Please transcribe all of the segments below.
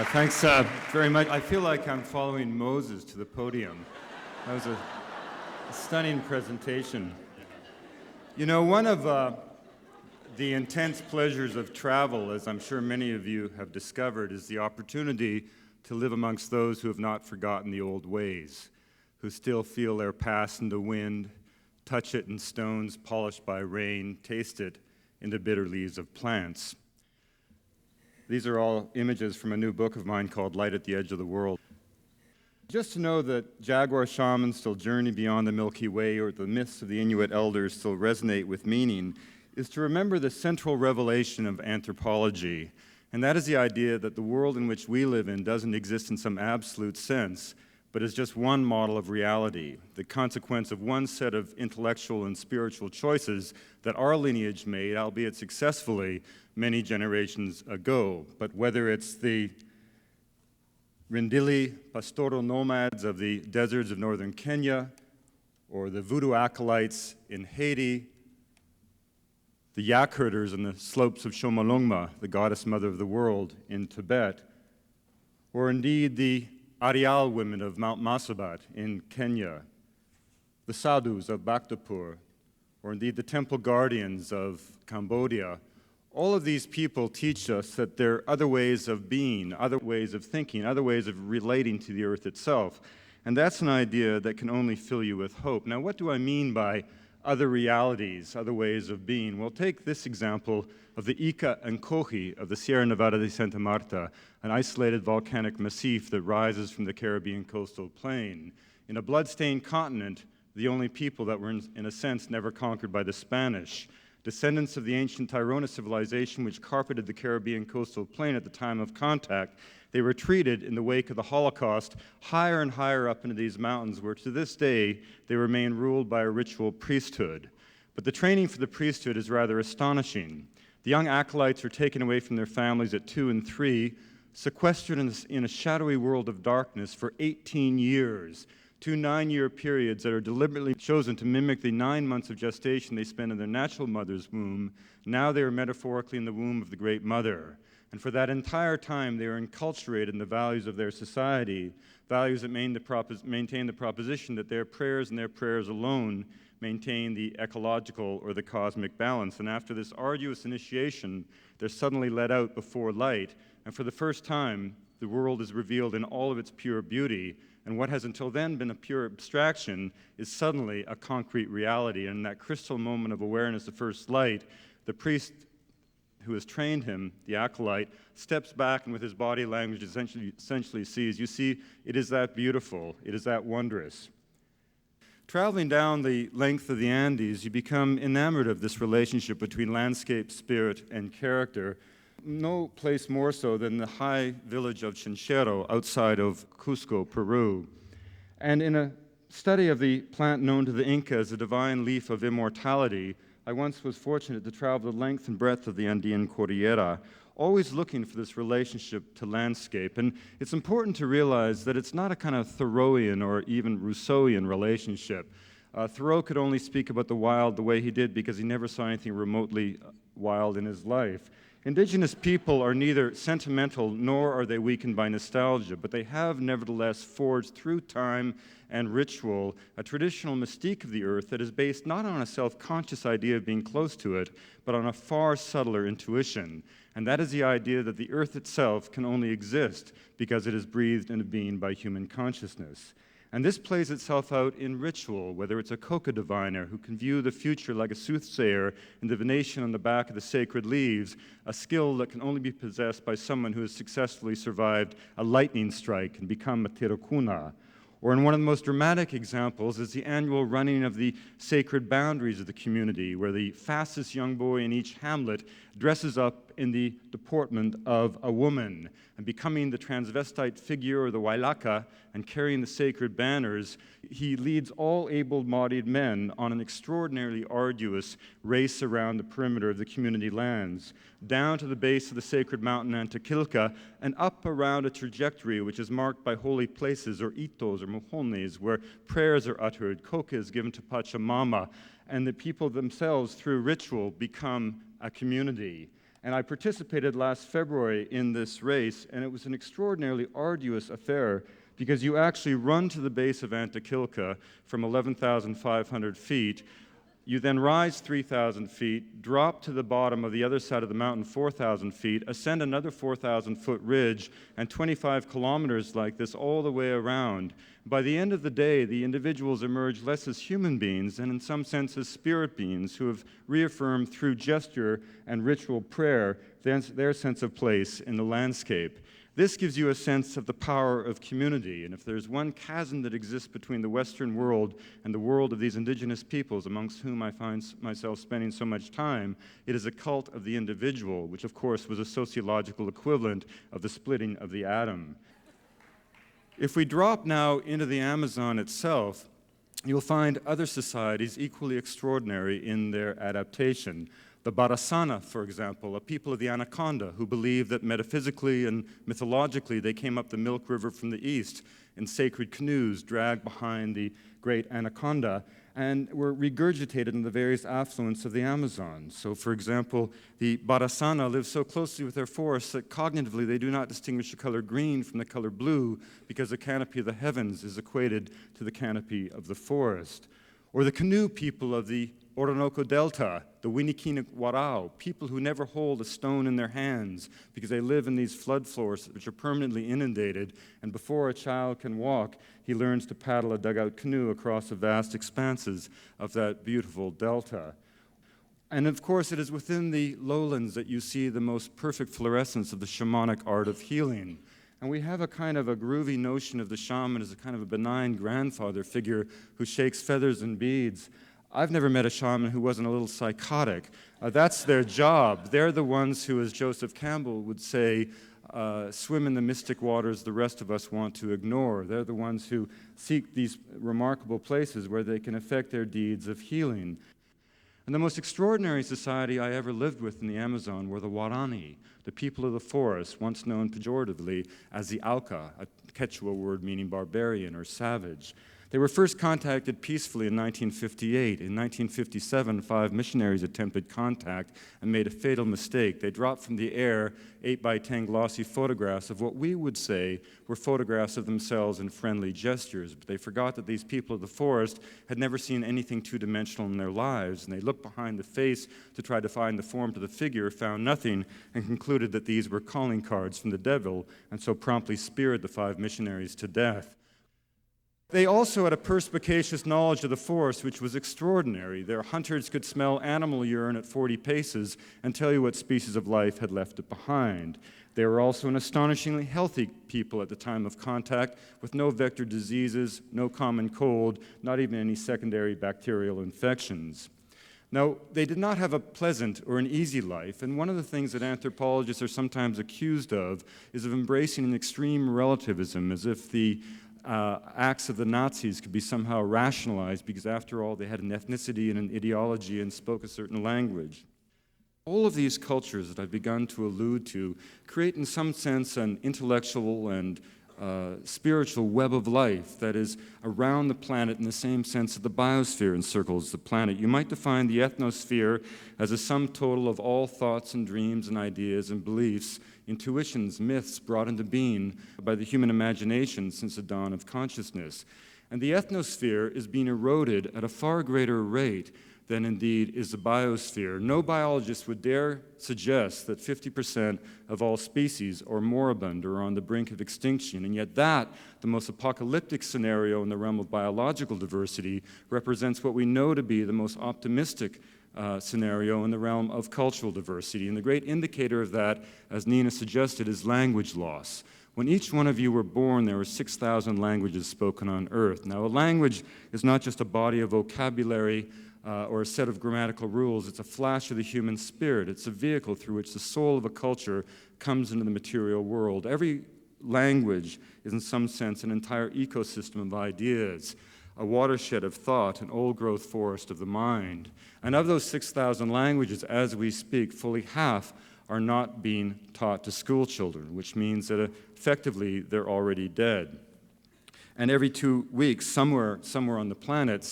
Thanks very much. I feel like I'm following Moses to the podium. That was a stunning presentation. You know, one of the intense pleasures of travel, as I'm sure many of you have discovered, is the opportunity to live amongst those who have not forgotten the old ways, who still feel their past in the wind, touch it in stones polished by rain, taste it in the bitter leaves of plants. These are all images from a new book of mine called Light at the Edge of the World. Just to know that jaguar shamans still journey beyond the Milky Way, or the myths of the Inuit elders still resonate with meaning, is to remember the central revelation of anthropology. And that is the idea that the world in which we live in doesn't exist in some absolute sense, but is just one model of reality, the consequence of one set of intellectual and spiritual choices that our lineage made, albeit successfully, many generations ago. But whether it's the Rindili pastoral nomads of the deserts of northern Kenya, or the voodoo acolytes in Haiti, the yak herders on the slopes of Shomolungma, the goddess mother of the world in Tibet, or indeed the Arial women of Mount Masabat in Kenya, the sadhus of Bhaktapur, or indeed the temple guardians of Cambodia, all of these people teach us that there are other ways of being, other ways of thinking, other ways of relating to the earth itself. And that's an idea that can only fill you with hope. Now, what do I mean by other realities, other ways of being? Well, take this example of the Ica and Coji of the Sierra Nevada de Santa Marta, an isolated volcanic massif that rises from the Caribbean coastal plain. In a blood-stained continent, the only people that were, in a sense, never conquered by the Spanish. Descendants of the ancient Tairona civilization which carpeted the Caribbean coastal plain at the time of contact, they retreated in the wake of the Holocaust higher and higher up into these mountains, where to this day they remain ruled by a ritual priesthood. But the training for the priesthood is rather astonishing. The young acolytes are taken away from their families at 2 and 3, sequestered in a shadowy world of darkness for 18 years, 2 9-year periods that are deliberately chosen to mimic the 9 months of gestation they spend in their natural mother's womb. Now they are metaphorically in the womb of the Great Mother. And for that entire time, they are enculturated in the values of their society, values that maintain the proposition that their prayers and their prayers alone maintain the ecological or the cosmic balance. And after this arduous initiation, they're suddenly let out before light. And for the first time, the world is revealed in all of its pure beauty. And what has until then been a pure abstraction is suddenly a concrete reality. And in that crystal moment of awareness of first light, the priest who has trained him, the acolyte, steps back and with his body language essentially sees, you see, it is that beautiful, it is that wondrous. Traveling down the length of the Andes, you become enamored of this relationship between landscape, spirit, and character. No place more so than the high village of Chinchero outside of Cusco, Peru. And in a study of the plant known to the Inca as the divine leaf of immortality, I once was fortunate to travel the length and breadth of the Andean Cordillera, always looking for this relationship to landscape. And it's important to realize that it's not a kind of Thoreauian or even Rousseauian relationship. Thoreau could only speak about the wild the way he did because he never saw anything remotely wild in his life. Indigenous people are neither sentimental nor are they weakened by nostalgia, but they have nevertheless forged through time and ritual a traditional mystique of the earth that is based not on a self-conscious idea of being close to it, but on a far subtler intuition. And that is the idea that the earth itself can only exist because it is breathed into being by human consciousness. And this plays itself out in ritual, whether it's a coca diviner who can view the future like a soothsayer in divination on the back of the sacred leaves, a skill that can only be possessed by someone who has successfully survived a lightning strike and become a tirokuna. Or in one of the most dramatic examples is the annual running of the sacred boundaries of the community, where the fastest young boy in each hamlet dresses up in the deportment of a woman, and becoming the transvestite figure or the wailaka and carrying the sacred banners, he leads all able-bodied men on an extraordinarily arduous race around the perimeter of the community lands, down to the base of the sacred mountain Antakilka, and up around a trajectory which is marked by holy places or itos or mohones, where prayers are uttered, coca is given to Pachamama, and the people themselves, through ritual, become a community. And I participated last February in this race, and it was an extraordinarily arduous affair because you actually run to the base of Antakilka from 11,500 feet. You then rise 3,000 feet, drop to the bottom of the other side of the mountain 4,000 feet, ascend another 4,000-foot ridge, and 25 kilometers like this all the way around. By the end of the day, the individuals emerge less as human beings and in some sense as spirit beings who have reaffirmed through gesture and ritual prayer their sense of place in the landscape. This gives you a sense of the power of community, and if there's one chasm that exists between the Western world and the world of these indigenous peoples, amongst whom I find myself spending so much time, it is a cult of the individual, which of course was a sociological equivalent of the splitting of the atom. If we drop now into the Amazon itself, you'll find other societies equally extraordinary in their adaptation. The Barasana, for example, a people of the Anaconda who believe that metaphysically and mythologically they came up the Milk River from the east in sacred canoes dragged behind the great Anaconda and were regurgitated in the various affluents of the Amazon. So, for example, the Barasana live so closely with their forests that cognitively they do not distinguish the color green from the color blue because the canopy of the heavens is equated to the canopy of the forest. Or the canoe people of the Orinoco Delta, the Winikina Warao, people who never hold a stone in their hands because they live in these flood floors which are permanently inundated, and before a child can walk, he learns to paddle a dugout canoe across the vast expanses of that beautiful delta. And of course, it is within the lowlands that you see the most perfect fluorescence of the shamanic art of healing. And we have a kind of a groovy notion of the shaman as a kind of a benign grandfather figure who shakes feathers and beads. I've never met a shaman who wasn't a little psychotic. That's their job. They're the ones who, as Joseph Campbell would say, swim in the mystic waters the rest of us want to ignore. They're the ones who seek these remarkable places where they can effect their deeds of healing. And the most extraordinary society I ever lived with in the Amazon were the Warani, the people of the forest, once known pejoratively as the Auca, a Quechua word meaning barbarian or savage. They were first contacted peacefully in 1958. In 1957, 5 missionaries attempted contact and made a fatal mistake. They dropped from the air 8x10 glossy photographs of what we would say were photographs of themselves in friendly gestures. But they forgot that these people of the forest had never seen anything two-dimensional in their lives, and they looked behind the face to try to find the form to the figure, found nothing, and concluded that these were calling cards from the devil, and so promptly speared the 5 missionaries to death. They also had a perspicacious knowledge of the forest, which was extraordinary. Their hunters could smell animal urine at 40 paces and tell you what species of life had left it behind. They were also an astonishingly healthy people at the time of contact, with no vector diseases, no common cold, not even any secondary bacterial infections. Now, they did not have a pleasant or an easy life, and one of the things that anthropologists are sometimes accused of is of embracing an extreme relativism, as if the acts of the Nazis could be somehow rationalized because, after all, they had an ethnicity and an ideology and spoke a certain language. All of these cultures that I've begun to allude to create, in some sense, an intellectual and spiritual web of life that is around the planet in the same sense that the biosphere encircles the planet. You might define the ethnosphere as a sum total of all thoughts and dreams and ideas and beliefs, intuitions, myths brought into being by the human imagination since the dawn of consciousness. And the ethnosphere is being eroded at a far greater rate than indeed is the biosphere. No biologist would dare suggest that 50% of all species are moribund or on the brink of extinction, and yet that, the most apocalyptic scenario in the realm of biological diversity, represents what we know to be the most optimistic scenario in the realm of cultural diversity. And the great indicator of that, as Nina suggested, is language loss. When each one of you were born, there were 6,000 languages spoken on Earth. Now, a language is not just a body of vocabulary or a set of grammatical rules. It's a flash of the human spirit. It's a vehicle through which the soul of a culture comes into the material world. Every language is, in some sense, an entire ecosystem of ideas, a watershed of thought, an old-growth forest of the mind. And of those 6,000 languages, as we speak, fully half are not being taught to school children, which means that effectively they're already dead. And every 2 weeks, somewhere on the planet,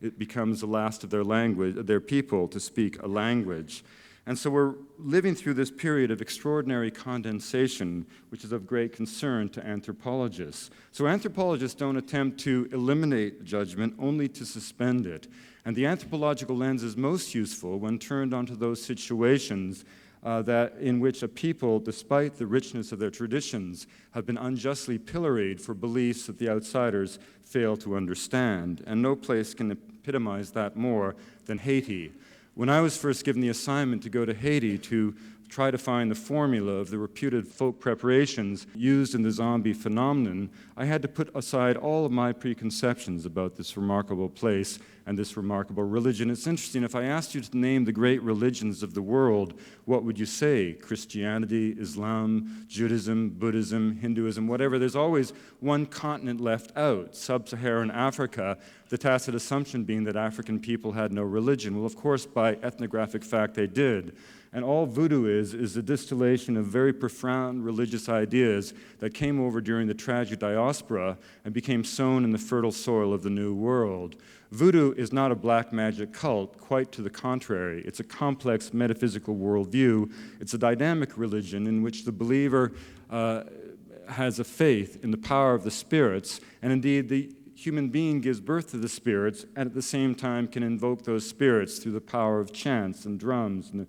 it becomes the last of their language, their people, to speak a language. And so we're living through this period of extraordinary condensation, which is of great concern to anthropologists. So anthropologists don't attempt to eliminate judgment, only to suspend it. And the anthropological lens is most useful when turned onto those situations in which a people, despite the richness of their traditions, have been unjustly pilloried for beliefs that the outsiders fail to understand. And no place can epitomize that more than Haiti. When I was first given the assignment to go to Haiti to try to find the formula of the reputed folk preparations used in the zombie phenomenon, I had to put aside all of my preconceptions about this remarkable place and this remarkable religion. It's interesting, if I asked you to name the great religions of the world, what would you say? Christianity, Islam, Judaism, Buddhism, Hinduism, whatever. There's always one continent left out, sub-Saharan Africa, the tacit assumption being that African people had no religion. Well, of course, by ethnographic fact, they did. And all voodoo is a distillation of very profound religious ideas that came over during the tragic diaspora and became sown in the fertile soil of the New World. Voodoo is not a black magic cult, quite to the contrary. It's a complex metaphysical worldview. It's a dynamic religion in which the believer has a faith in the power of the spirits, and indeed the human being gives birth to the spirits and at the same time can invoke those spirits through the power of chants and drums and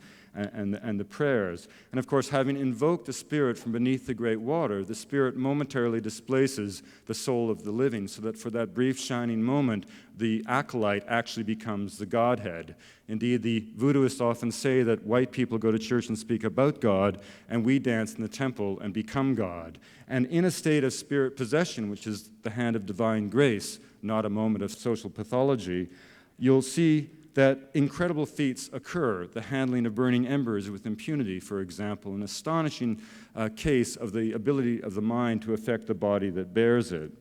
the prayers. And of course, having invoked the spirit from beneath the great water, the spirit momentarily displaces the soul of the living, so that for that brief shining moment, the acolyte actually becomes the Godhead. Indeed, the voodooists often say that white people go to church and speak about God, and we dance in the temple and become God. And in a state of spirit possession, which is the hand of divine grace, not a moment of social pathology, you'll see that incredible feats occur, the handling of burning embers with impunity, for example, an astonishing case of the ability of the mind to affect the body that bears it.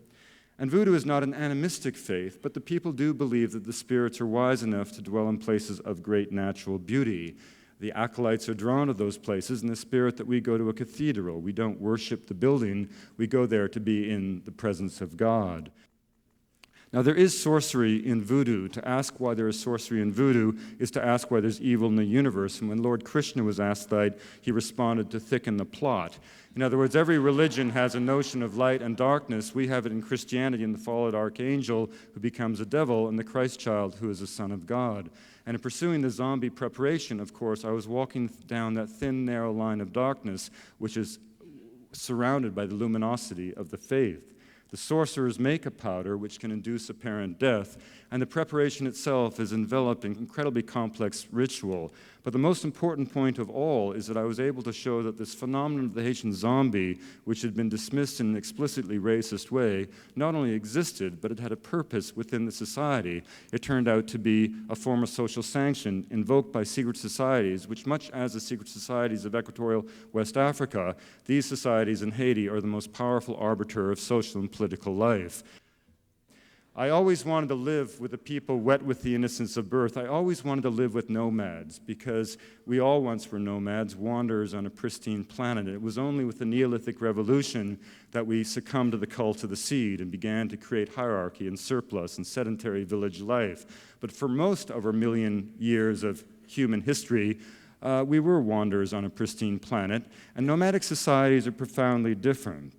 And voodoo is not an animistic faith, but the people do believe that the spirits are wise enough to dwell in places of great natural beauty. The acolytes are drawn to those places in the spirit that we go to a cathedral. We don't worship the building, we go there to be in the presence of God. Now, there is sorcery in voodoo. To ask why there is sorcery in voodoo is to ask why there's evil in the universe. And when Lord Krishna was asked that, he responded to thicken the plot. In other words, every religion has a notion of light and darkness. We have it in Christianity in the fallen archangel who becomes a devil and the Christ child who is a son of God. And in pursuing the zombie preparation, of course, I was walking down that thin, narrow line of darkness, which is surrounded by the luminosity of the faith. The sorcerers make a powder which can induce apparent death, and the preparation itself is enveloped in incredibly complex ritual. But the most important point of all is that I was able to show that this phenomenon of the Haitian zombie, which had been dismissed in an explicitly racist way, not only existed, but it had a purpose within the society. It turned out to be a form of social sanction invoked by secret societies, which, much as the secret societies of equatorial West Africa, these societies in Haiti are the most powerful arbiter of social and political life. I always wanted to live with a people wet with the innocence of birth. I always wanted to live with nomads, because we all once were nomads, wanderers on a pristine planet. It was only with the Neolithic Revolution that we succumbed to the cult of the seed and began to create hierarchy and surplus and sedentary village life. But for most of our million years of human history, we were wanderers on a pristine planet, and nomadic societies are profoundly different.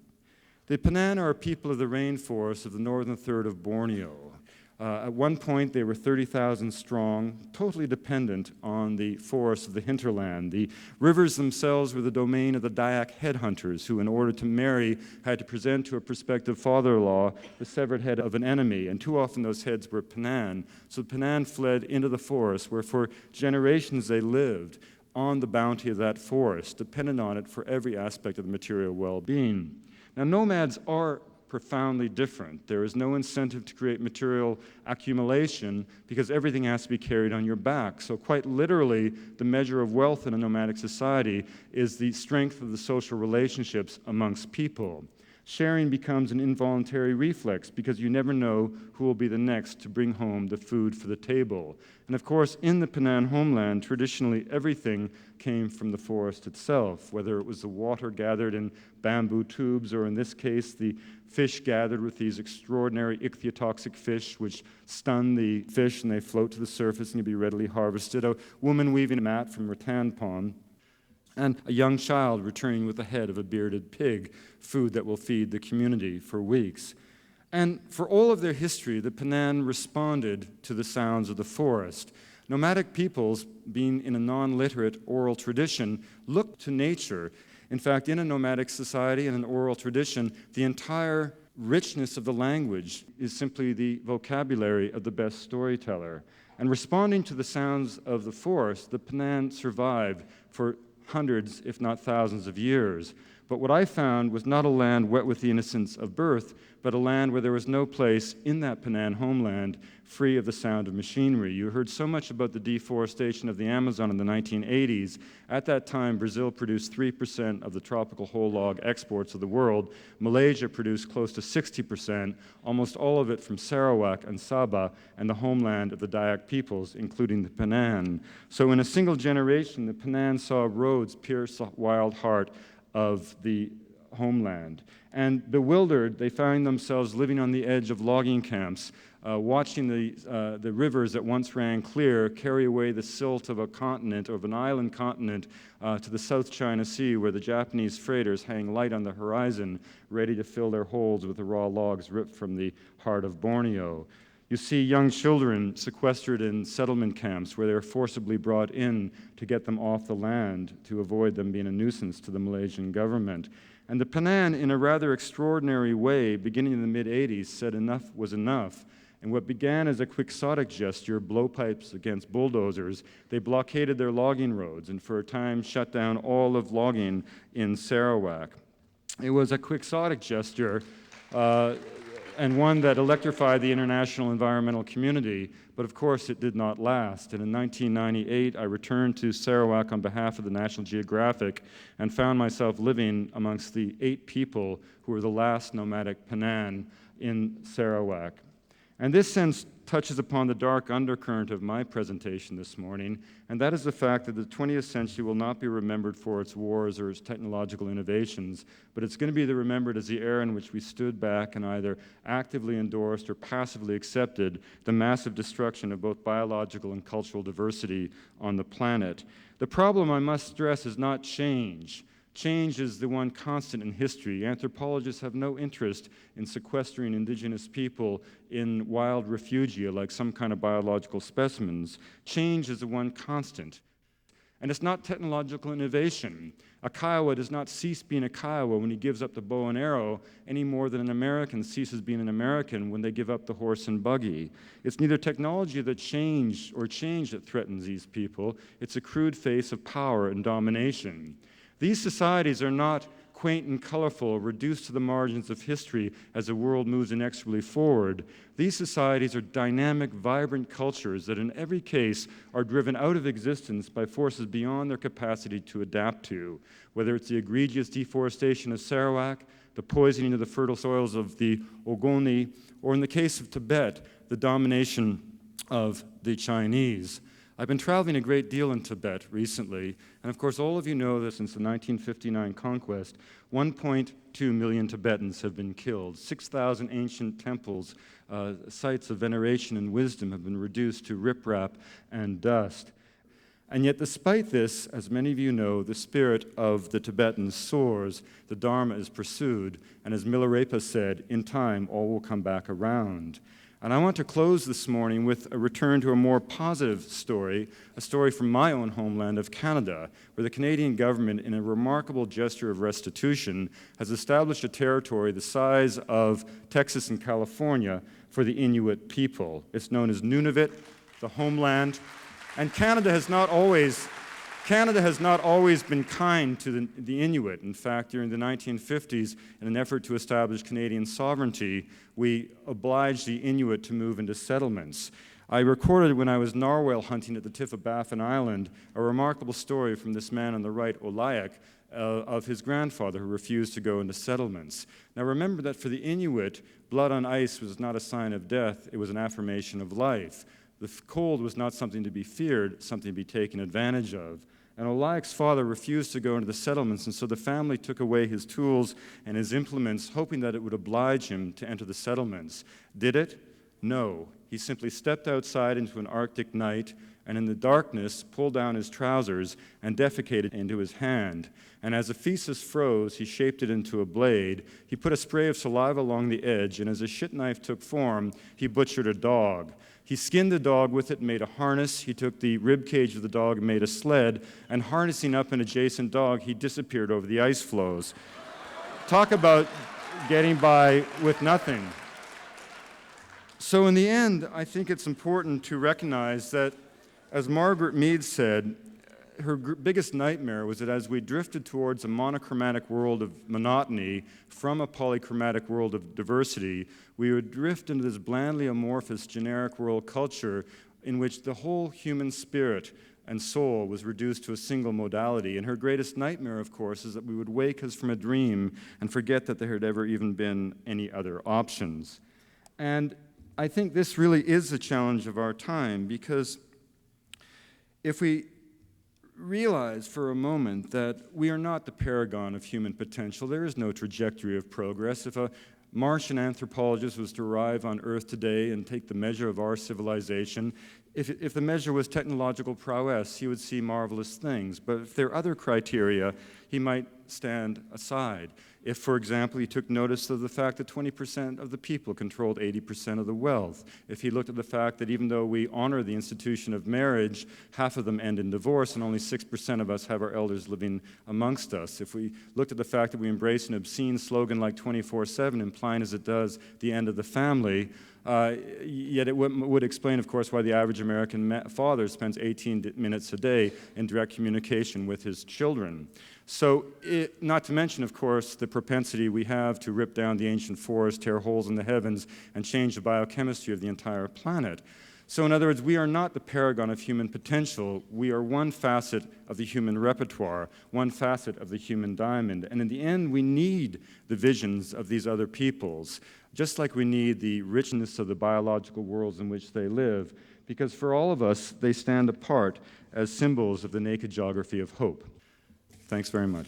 The Panan are a people of the rainforest of the northern third of Borneo. At one point, they were 30,000 strong, totally dependent on the forests of the hinterland. The rivers themselves were the domain of the Dayak headhunters, who, in order to marry, had to present to a prospective father-in-law the severed head of an enemy, and too often those heads were Panan. So the Panan fled into the forest, where for generations they lived on the bounty of that forest, dependent on it for every aspect of the material well-being. Now, nomads are profoundly different. There is no incentive to create material accumulation because everything has to be carried on your back. So quite literally, the measure of wealth in a nomadic society is the strength of the social relationships amongst people. Sharing becomes an involuntary reflex because you never know who will be the next to bring home the food for the table. And of course, in the Penan homeland, traditionally everything came from the forest itself, whether it was the water gathered in bamboo tubes, or in this case, the fish gathered with these extraordinary ichthyotoxic fish, which stun the fish and they float to the surface and can be readily harvested. A woman weaving a mat from rattan palm, and a young child returning with the head of a bearded pig, food that will feed the community for weeks. And for all of their history, the Penan responded to the sounds of the forest. Nomadic peoples, being in a non-literate oral tradition, looked to nature. In fact, in a nomadic society and an oral tradition, the entire richness of the language is simply the vocabulary of the best storyteller. And responding to the sounds of the forest, the Penan survived for hundreds, if not thousands of years. But what I found was not a land wet with the innocence of birth, but a land where there was no place in that Penan homeland free of the sound of machinery. You heard so much about the deforestation of the Amazon in the 1980s. At that time, Brazil produced 3% of the tropical whole log exports of the world. Malaysia produced close to 60%, almost all of it from Sarawak and Sabah, and the homeland of the Dayak peoples, including the Penan. So in a single generation, the Penan saw roads pierce the wild heart of the homeland. And bewildered, they found themselves living on the edge of logging camps, watching the rivers that once ran clear carry away the silt of a continent, of an island continent, to the South China Sea, where the Japanese freighters hang light on the horizon, ready to fill their holds with the raw logs ripped from the heart of Borneo. You see young children sequestered in settlement camps where they're forcibly brought in to get them off the land to avoid them being a nuisance to the Malaysian government. And the Penan, in a rather extraordinary way, beginning in the mid-'80s, said enough was enough. And what began as a quixotic gesture, blowpipes against bulldozers, they blockaded their logging roads and for a time shut down all of logging in Sarawak. It was a quixotic gesture, and one that electrified the international environmental community, but of course it did not last. And in 1998, I returned to Sarawak on behalf of the National Geographic and found myself living amongst the 8 people who were the last nomadic Penan in Sarawak. And this sense touches upon the dark undercurrent of my presentation this morning, and that is the fact that the 20th century will not be remembered for its wars or its technological innovations, but it's going to be remembered as the era in which we stood back and either actively endorsed or passively accepted the massive destruction of both biological and cultural diversity on the planet. The problem, I must stress, is not change. Change is the one constant in history. Anthropologists have no interest in sequestering indigenous people in wild refugia like some kind of biological specimens. Change is the one constant. And it's not technological innovation. A Kiowa does not cease being a Kiowa when he gives up the bow and arrow any more than an American ceases being an American when they give up the horse and buggy. It's neither technology that changed or change that threatens these people. It's a crude face of power and domination. These societies are not quaint and colorful, reduced to the margins of history as the world moves inexorably forward. These societies are dynamic, vibrant cultures that in every case are driven out of existence by forces beyond their capacity to adapt to, whether it's the egregious deforestation of Sarawak, the poisoning of the fertile soils of the Ogoni, or in the case of Tibet, the domination of the Chinese. I've been traveling a great deal in Tibet recently, and of course all of you know that since the 1959 conquest, 1.2 million Tibetans have been killed. 6,000 ancient temples, sites of veneration and wisdom have been reduced to riprap and dust. And yet despite this, as many of you know, the spirit of the Tibetans soars, the Dharma is pursued, and as Milarepa said, in time all will come back around. And I want to close this morning with a return to a more positive story, a story from my own homeland of Canada, where the Canadian government, in a remarkable gesture of restitution, has established a territory the size of Texas and California for the Inuit people. It's known as Nunavut, the homeland, and Canada has not always been kind to the Inuit. In fact, during the 1950s, in an effort to establish Canadian sovereignty, we obliged the Inuit to move into settlements. I recorded when I was narwhal hunting at the tip of Baffin Island a remarkable story from this man on the right, Olayak, of his grandfather who refused to go into settlements. Now remember that for the Inuit, blood on ice was not a sign of death, it was an affirmation of life. The cold was not something to be feared, something to be taken advantage of. And Olayak's father refused to go into the settlements, and so the family took away his tools and his implements, hoping that it would oblige him to enter the settlements. Did it? No. He simply stepped outside into an Arctic night, and in the darkness pulled down his trousers and defecated into his hand. And as the feces froze, he shaped it into a blade. He put a spray of saliva along the edge, and as a shit knife took form, he butchered a dog. He skinned the dog with it and made a harness. He took the rib cage of the dog and made a sled, and harnessing up an adjacent dog, he disappeared over the ice floes. Talk about getting by with nothing. So in the end, I think it's important to recognize that, as Margaret Mead said, her biggest nightmare was that as we drifted towards a monochromatic world of monotony from a polychromatic world of diversity, we would drift into this blandly amorphous generic world culture in which the whole human spirit and soul was reduced to a single modality. And her greatest nightmare, of course, is that we would wake as from a dream and forget that there had ever even been any other options. And I think this really is the challenge of our time, because if we realize for a moment that we are not the paragon of human potential, there is no trajectory of progress. If a Martian anthropologist was to arrive on Earth today and take the measure of our civilization, if the measure was technological prowess, he would see marvelous things. But if there are other criteria, he might stand aside. If, for example, he took notice of the fact that 20% of the people controlled 80% of the wealth. If he looked at the fact that even though we honor the institution of marriage, half of them end in divorce and only 6% of us have our elders living amongst us. If we looked at the fact that we embrace an obscene slogan like 24/7, implying as it does the end of the family, yet it would explain, of course, why the average American father spends 18 minutes a day in direct communication with his children. So, not to mention, of course, the propensity we have to rip down the ancient forest, tear holes in the heavens, and change the biochemistry of the entire planet. So, in other words, we are not the paragon of human potential. We are one facet of the human repertoire, one facet of the human diamond. And in the end, we need the visions of these other peoples, just like we need the richness of the biological worlds in which they live, because for all of us, they stand apart as symbols of the naked geography of hope. Thanks very much.